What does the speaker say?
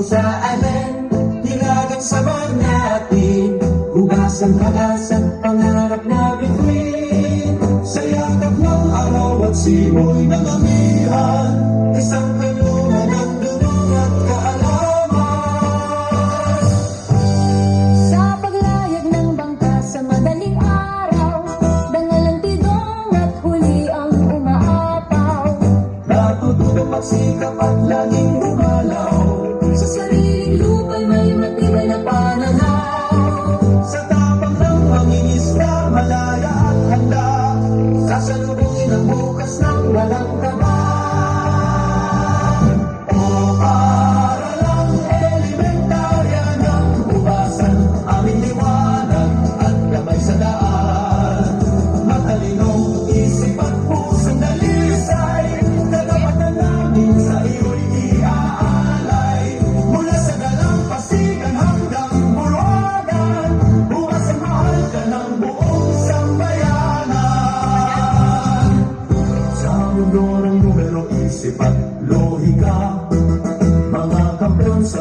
sa alin, hilagang sabon natin, hugasan pag-asang pangarap na bituin. Sa yakap ng araw at simoy ng amihan, isang kanungan ng dulong at kaalaman. Sa paglayag ng bangka sa madaling araw, dangal ang tidong at huli ang umaapaw. Natutulong magsikap at laging gumalaw, Sa sariling lupa'y may matibay na pananaw. sa tapang ng mangingisda, malaya at handa, sasalubungin ang bukas ng walang kaba. O para lang elementarya ng hubasan, aming liwanag at gabay sa daan. Matalinong isip at pusong dalisay, karapatan namin sa iyo'y iaalay. Mula sa dalampasigan hanggang Buruagan, bukas ang mahal ka ng buong sambayanan. Sa mundo ng numero, isip at lohika, mga kampeon sa